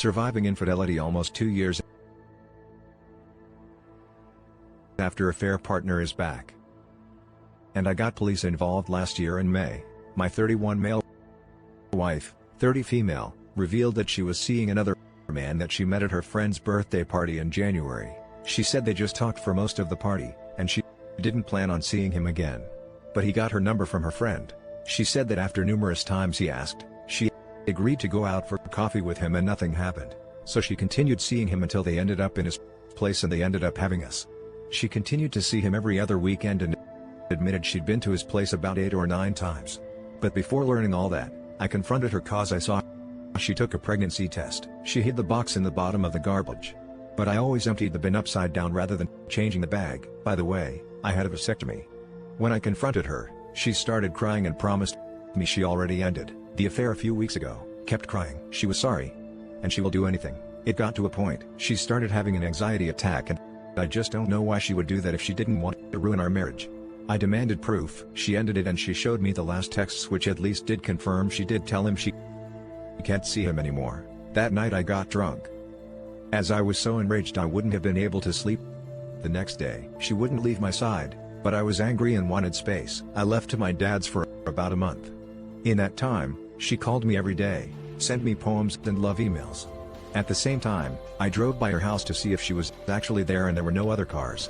Surviving infidelity almost 2 years after affair partner is back. And I got police involved last year in May. My 31 male wife, 30 female, revealed that she was seeing another man that she met at her friend's birthday party in January. She said they just talked for most of the party, and she didn't plan on seeing him again. But he got her number from her friend. She said that after numerous times he asked, she agreed to go out for coffee with him and nothing happened. So she continued seeing him until they ended up in his place and they ended up having us. She continued to see him every other weekend and admitted she'd been to his place about 8 or 9 times. But before learning all that, I confronted her cause I saw she took a pregnancy test. She hid the box in the bottom of the garbage. But I always emptied the bin upside down rather than changing the bag. By the way, I had a vasectomy. When I confronted her, she started crying and promised me she already ended the affair a few weeks ago, kept crying. She was sorry. And she will do anything. It got to a point, she started having an anxiety attack and I just don't know why she would do that if she didn't want to ruin our marriage. I demanded proof. She ended it and she showed me the last texts which at least did confirm she did tell him she can't see him anymore. That night I got drunk. As I was so enraged I wouldn't have been able to sleep. The next day, she wouldn't leave my side, but I was angry and wanted space. I left to my dad's for about a month. In that time, she called me every day, sent me poems and love emails. At the same time, I drove by her house to see if she was actually there and there were no other cars.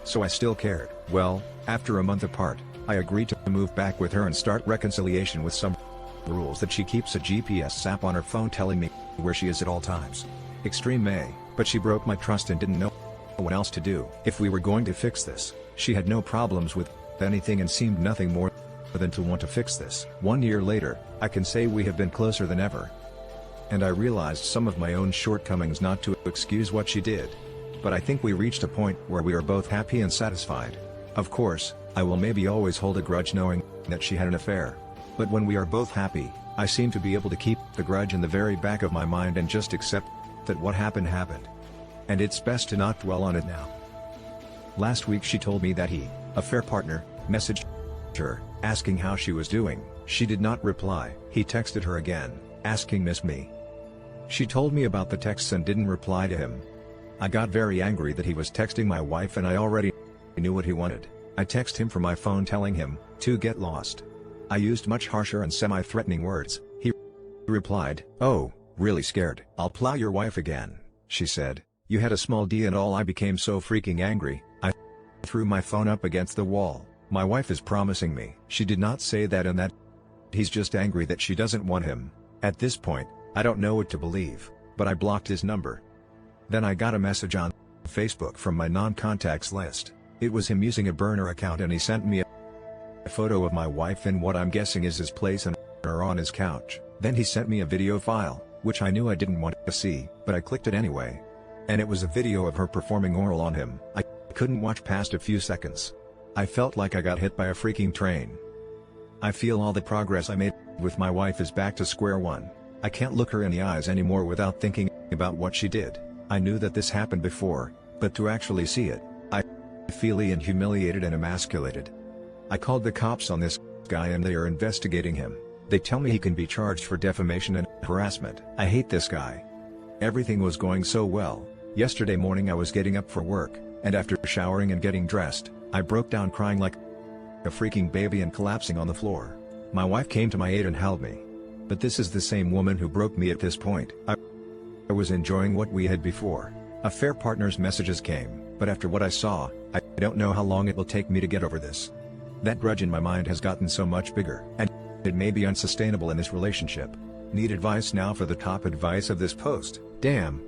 So I still cared. Well, after a month apart, I agreed to move back with her and start reconciliation with some rules that she keeps a GPS app on her phone telling me where she is at all times. Extreme May, but she broke my trust and didn't know what else to do. If we were going to fix this, she had no problems with anything and seemed nothing more than to want to fix this. 1 year later, I can say we have been closer than ever. And I realized some of my own shortcomings, not to excuse what she did. But I think we reached a point where we are both happy and satisfied. Of course, I will maybe always hold a grudge knowing that she had an affair. But when we are both happy, I seem to be able to keep the grudge in the very back of my mind and just accept that what happened happened. And it's best to not dwell on it now. Last week she told me that he, affair partner, messaged her, asking how she was doing. She did not reply. He texted her again, asking miss me. She told me about the texts and didn't reply to him. I got very angry that he was texting my wife and I already knew what he wanted. I texted him from my phone telling him to get lost. I used much harsher and semi-threatening words. He replied, "Oh, really scared? I'll plow your wife again," she said. You had a small D and all. I became so freaking angry, I threw my phone up against the wall. My wife is promising me she did not say that and that he's just angry that she doesn't want him. At this point, I don't know what to believe, but I blocked his number. Then I got a message on Facebook from my non-contacts list. It was him using a burner account and he sent me a photo of my wife in what I'm guessing is his place and her on his couch. Then he sent me a video file, which I knew I didn't want to see, but I clicked it anyway. And it was a video of her performing oral on him. I couldn't watch past a few seconds. I felt like I got hit by a freaking train. I feel all the progress I made with my wife is back to square one. I can't look her in the eyes anymore without thinking about what she did. I knew that this happened before, but to actually see it, I feel humiliated and emasculated. I called the cops on this guy and they are investigating him. They tell me he can be charged for defamation and harassment. I hate this guy. Everything was going so well. Yesterday morning I was getting up for work, and after showering and getting dressed, I broke down crying like a freaking baby and collapsing on the floor. My wife came to my aid and held me. But this is the same woman who broke me at this point. I was enjoying what we had before. Affair partner's messages came, but after what I saw, I don't know how long it will take me to get over this. That grudge in my mind has gotten so much bigger, and it may be unsustainable in this relationship. Need advice now for the top advice of this post. Damn.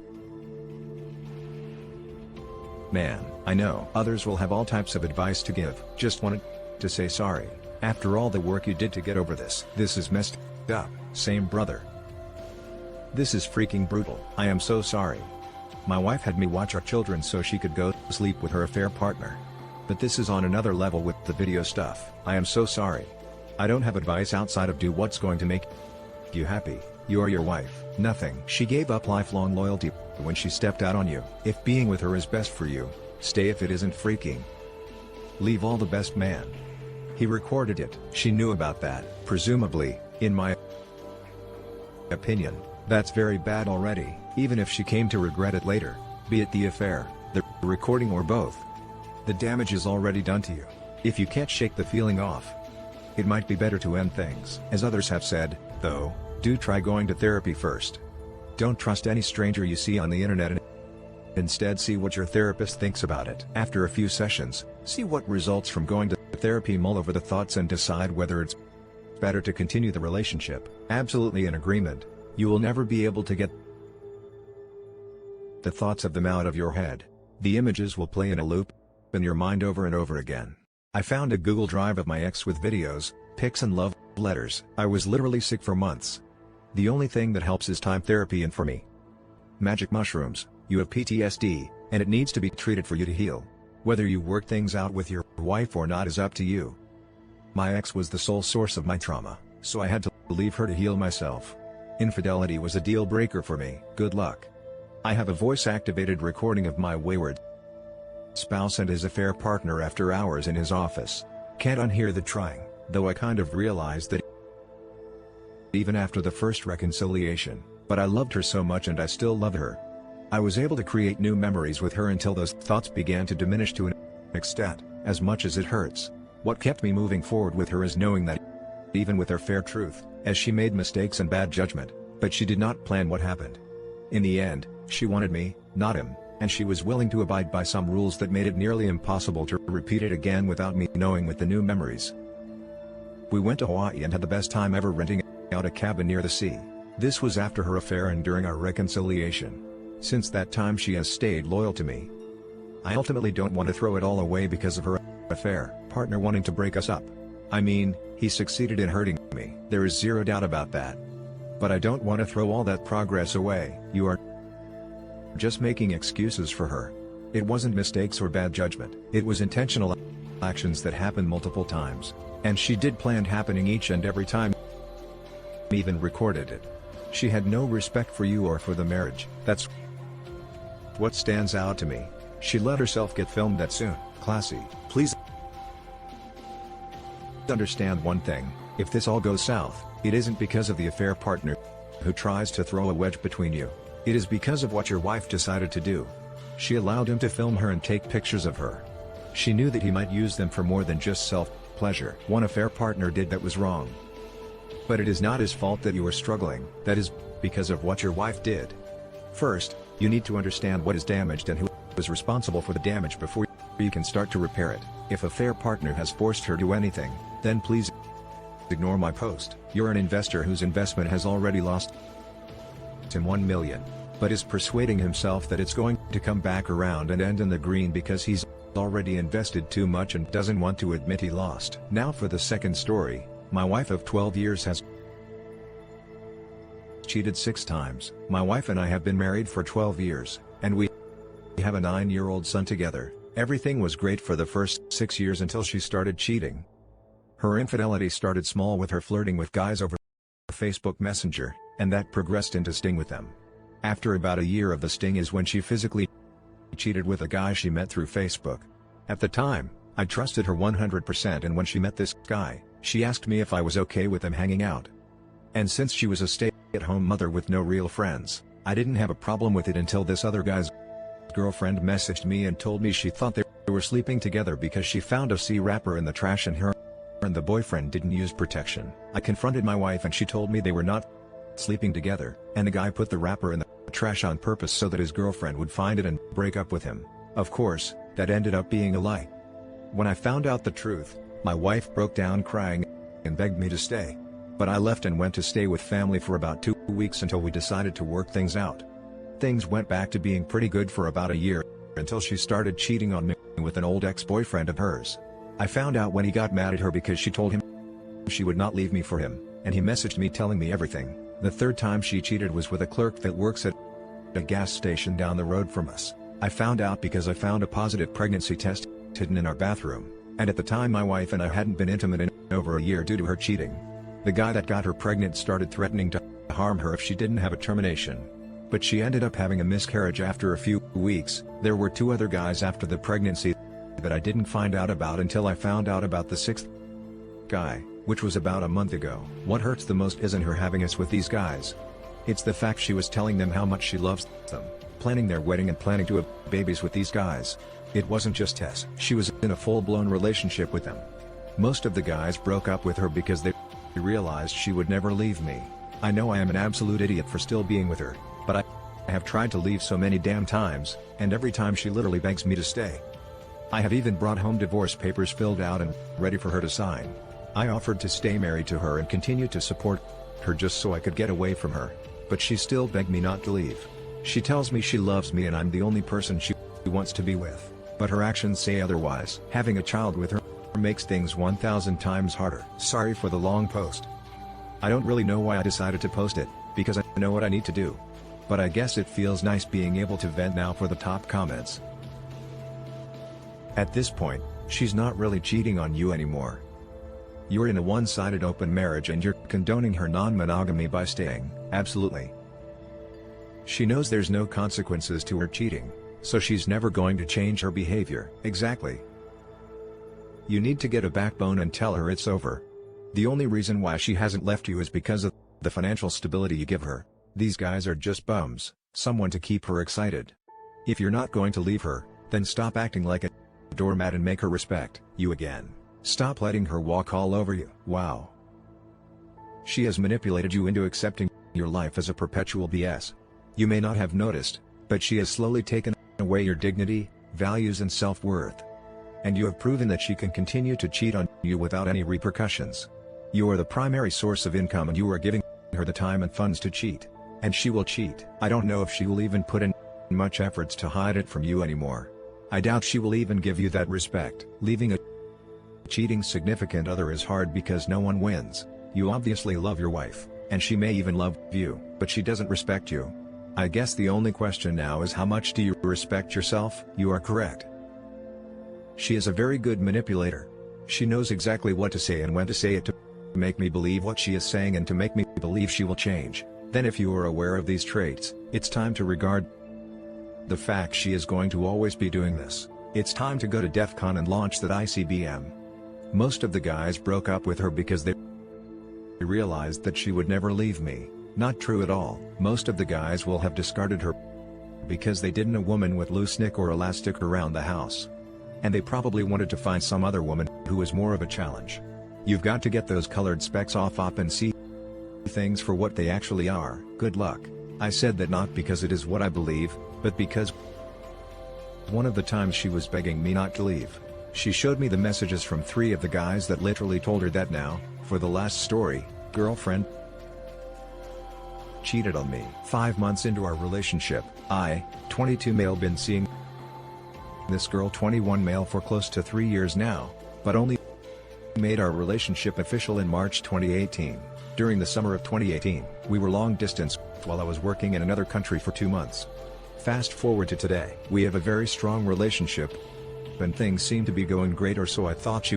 Man, I know others will have all types of advice to give. Just wanted to say sorry. After all the work you did to get over this. This is messed up. Same brother. This is freaking brutal. I am so sorry. My wife had me watch our children so she could go to sleep with her affair partner. But this is on another level with the video stuff. I am so sorry. I don't have advice outside of do what's going to make you happy. You're your wife. Nothing. She gave up lifelong loyalty when she stepped out on you. If being with her is best for you, stay. If it isn't, freaking leave. All the best, man. He recorded it. She knew about that, presumably. In my opinion, that's very bad already. even if she came to regret it later, be it the affair, the recording or both. The damage is already done to you. If you can't shake the feeling off, it might be better to end things. As others have said, though, do try going to therapy first. Don't trust any stranger you see on the internet and instead see what your therapist thinks about it. After a few sessions, see what results from going to therapy, mull over the thoughts and decide whether it's better to continue the relationship. Absolutely in agreement, you will never be able to get the thoughts of them out of your head. The images will play in a loop in your mind over and over again. I found a Google Drive of my ex with videos, pics and love letters. I was literally sick for months. The only thing that helps is time therapy, and for me, magic mushrooms. You have PTSD, and it needs to be treated for you to heal. Whether you work things out with your wife or not is up to you. My ex was the sole source of my trauma, so I had to leave her to heal myself. Infidelity was a deal breaker for me. Good luck. I have a voice-activated recording of my wayward spouse and his affair partner after hours in his office. Can't unhear the trying, though I kind of realized that even after the first reconciliation, but I loved her so much and I still love her. I was able to create new memories with her until those thoughts began to diminish to an extent, as much as it hurts. What kept me moving forward with her is knowing that, even with her fair truth, as she made mistakes and bad judgment, but she did not plan what happened. In the end, she wanted me, not him, and she was willing to abide by some rules that made it nearly impossible to repeat it again without me knowing with the new memories. We went to Hawaii and had the best time ever, renting out a cabin near the sea. This was after her affair and during our reconciliation. Since that time she has stayed loyal to me. I ultimately don't want to throw it all away because of her affair partner wanting to break us up. I mean, he succeeded in hurting me. There is zero doubt about that. But I don't want to throw all that progress away. You are just making excuses for her. It wasn't mistakes or bad judgment. It was intentional actions that happened multiple times. And she did plan happening each and every time. Even recorded it. She had no respect for you or for the marriage. That's what stands out to me. She let herself get filmed that soon. Classy. Please understand one thing, if this all goes south, it isn't because of the affair partner who tries to throw a wedge between you. It is because of what your wife decided to do. She allowed him to film her and take pictures of her. She knew that he might use them for more than just self-pleasure. One affair partner did that was wrong. But it is not his fault that you are struggling. That is because of what your wife did. First, you need to understand what is damaged and who is responsible for the damage before you can start to repair it. If a fair partner has forced her to do anything, then please ignore my post. You're an investor whose investment has already lost him $1 million, but is persuading himself that it's going to come back around and end in the green because he's already invested too much and doesn't want to admit he lost. Now for the second story. My wife of 12 years has cheated 6 times. My wife and I have been married for 12 years, and we have a 9-year-old son together. Everything was great for the first 6 years until she started cheating. Her infidelity started small with her flirting with guys over Facebook Messenger, and that progressed into sting with them. After about a year of the sting is when she physically cheated with a guy she met through Facebook. At the time, I trusted her 100%, and when she met this guy, she asked me if I was okay with them hanging out. And since she was a stay-at-home mother with no real friends, I didn't have a problem with it until this other guy's girlfriend messaged me and told me she thought they were sleeping together because she found a C-wrapper in the trash and her and the boyfriend didn't use protection. I confronted my wife and she told me they were not sleeping together, and the guy put the wrapper in the trash on purpose so that his girlfriend would find it and break up with him. Of course, that ended up being a lie. When I found out the truth, my wife broke down crying and begged me to stay. But I left and went to stay with family for about 2 weeks until we decided to work things out. Things went back to being pretty good for about a year, until she started cheating on me with an old ex-boyfriend of hers. I found out when he got mad at her because she told him she would not leave me for him, and he messaged me telling me everything. The third time she cheated was with a clerk that works at a gas station down the road from us. I found out because I found a positive pregnancy test hidden in our bathroom, and at the time my wife and I hadn't been intimate in over a year due to her cheating. The guy that got her pregnant started threatening to harm her if she didn't have a termination. But she ended up having a miscarriage after a few weeks. There were 2 other guys after the pregnancy that I didn't find out about until I found out about the 6th guy, which was about a month ago. What hurts the most isn't her having us with these guys. It's the fact she was telling them how much she loves them, planning their wedding and planning to have babies with these guys. It wasn't just Tess. She was in a full-blown relationship with them. Most of the guys broke up with her because they realized she would never leave me. I know I am an absolute idiot for still being with her, but I have tried to leave so many damn times, and every time she literally begs me to stay. I have even brought home divorce papers filled out and ready for her to sign. I offered to stay married to her and continue to support her just so I could get away from her, but she still begged me not to leave. She tells me she loves me and I'm the only person she wants to be with, but her actions say otherwise. Having a child with her makes things 1,000 times harder. Sorry for the long post. I don't really know why I decided to post it, because I know what I need to do. But I guess it feels nice being able to vent now for the top comments. At this point, she's not really cheating on you anymore. You're in a one-sided open marriage and you're condoning her non-monogamy by staying. Absolutely. She knows there's no consequences to her cheating, so she's never going to change her behavior. Exactly. You need to get a backbone and tell her it's over. The only reason why she hasn't left you is because of the financial stability you give her. These guys are just bums, someone to keep her excited. If you're not going to leave her, then stop acting like a doormat and make her respect you again. Stop letting her walk all over you. Wow. She has manipulated you into accepting your life as a perpetual BS. You may not have noticed, but she has slowly taken away your dignity, values and self-worth. And you have proven that she can continue to cheat on you without any repercussions. You are the primary source of income and you are giving her the time and funds to cheat. And she will cheat. I don't know if she will even put in much efforts to hide it from you anymore. I doubt she will even give you that respect. Leaving a cheating significant other is hard because no one wins. You obviously love your wife, and she may even love you, but she doesn't respect you. I guess the only question now is how much do you respect yourself? You are correct. She is a very good manipulator. She knows exactly what to say and when to say it to make me believe what she is saying and to make me believe she will change. Then if you are aware of these traits, it's time to regard the fact she is going to always be doing this. It's time to go to DEF CON and launch that ICBM. Most of the guys broke up with her because they realized that she would never leave me. Not true at all. Most of the guys will have discarded her because they didn't want a woman with loose nick or elastic around the house. And they probably wanted to find some other woman who was more of a challenge. You've got to get those colored specks off up and see things for what they actually are. Good luck. I said that not because it is what I believe, but because one of the times she was begging me not to leave, she showed me the messages from 3 of the guys that literally told her that now, for the last story, girlfriend cheated on me. 5 months into our relationship, I, 22 male, been seeing this girl 21 male for close to 3 years now, but only made our relationship official in March 2018. During the summer of 2018, we were long distance while I was working in another country for 2 months. Fast forward to today. We have a very strong relationship, and things seem to be going great, or so I thought. She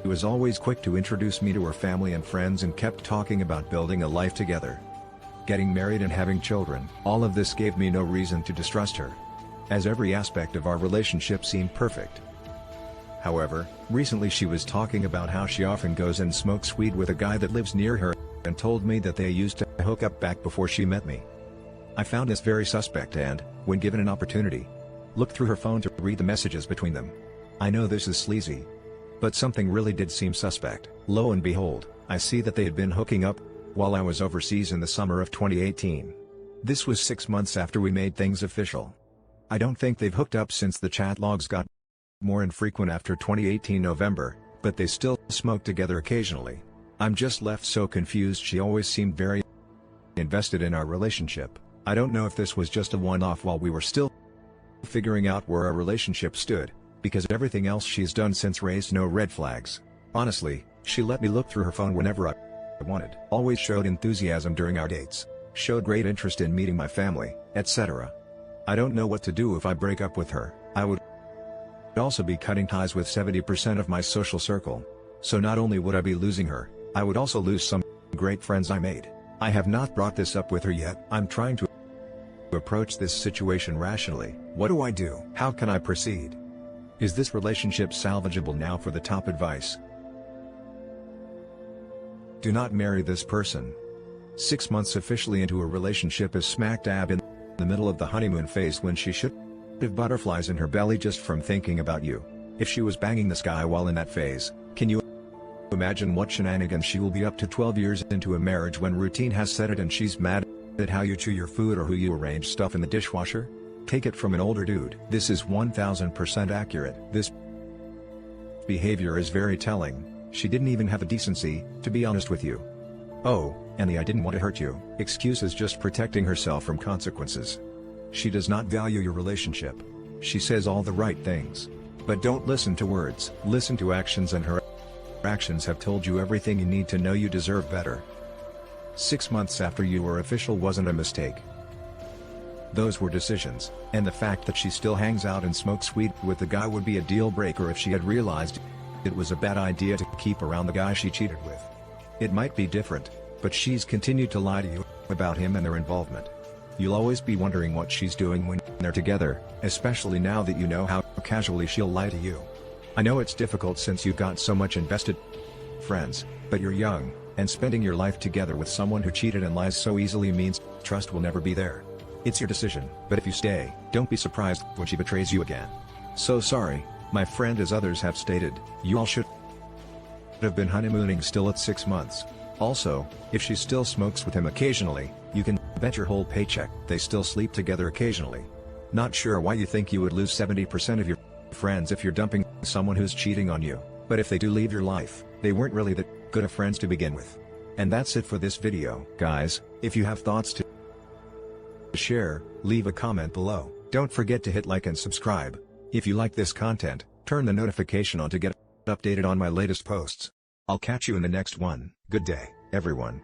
was always quick to introduce me to her family and friends and kept talking about building a life together, getting married and having children. All of this gave me no reason to distrust her, as every aspect of our relationship seemed perfect. However, recently she was talking about how she often goes and smokes weed with a guy that lives near her, and told me that they used to hook up back before she met me. I found this very suspect and, when given an opportunity, looked through her phone to read the messages between them. I know this is sleazy, but something really did seem suspect. Lo and behold, I see that they had been hooking up while I was overseas in the summer of 2018. This was 6 months after we made things official. I don't think they've hooked up since the chat logs got more infrequent after 2018 November, but they still smoke together occasionally. I'm just left so confused. She always seemed very invested in our relationship. I don't know if this was just a one-off while we were still figuring out where our relationship stood, because everything else she's done since raised no red flags. Honestly, she let me look through her phone whenever I wanted. Always showed enthusiasm during our dates, showed great interest in meeting my family, etc. I don't know what to do if I break up with her. I would also be cutting ties with 70% of my social circle. So not only would I be losing her, I would also lose some great friends I made. I have not brought this up with her yet. I'm trying to approach this situation rationally. What do I do? How can I proceed? Is this relationship salvageable now? For the top advice: do not marry this person. 6 months officially into a relationship is smack dab in the middle of the honeymoon phase when she should have butterflies in her belly just from thinking about you. If she was banging this guy while in that phase, can you imagine what shenanigans she will be up to 12 years into a marriage when routine has set it and she's mad at how you chew your food or who you arrange stuff in the dishwasher? Take it from an older dude. This is 1000% accurate. This behavior is very telling. She didn't even have the decency to be honest with you. Oh, and the "I didn't want to hurt you" excuse is just protecting herself from consequences. She does not value your relationship. She says all the right things. But don't listen to words. Listen to actions, and her actions have told you everything you need to know. You deserve better. 6 months after you were official wasn't a mistake. Those were decisions, and the fact that she still hangs out and smokes weed with the guy would be a deal breaker if she had realized it was a bad idea to keep around the guy she cheated with. It might be different, but she's continued to lie to you about him and their involvement. You'll always be wondering what she's doing when they're together, especially now that you know how casually she'll lie to you. I know it's difficult since you've got so much invested friends, but you're young, and spending your life together with someone who cheated and lies so easily means trust will never be there. It's your decision, but if you stay, don't be surprised when she betrays you again. So sorry, my friend. As others have stated, you all should have been honeymooning still at 6 months. Also, if she still smokes with him occasionally, you can bet your whole paycheck they still sleep together occasionally. Not sure why you think you would lose 70% of your friends if you're dumping someone who's cheating on you, but if they do leave your life, they weren't really that good of friends to begin with. And that's it for this video. Guys, if you have thoughts to share, leave a comment below. Don't forget to hit like and subscribe. If you like this content, turn the notification on to get updated on my latest posts. I'll catch you in the next one. Good day, everyone.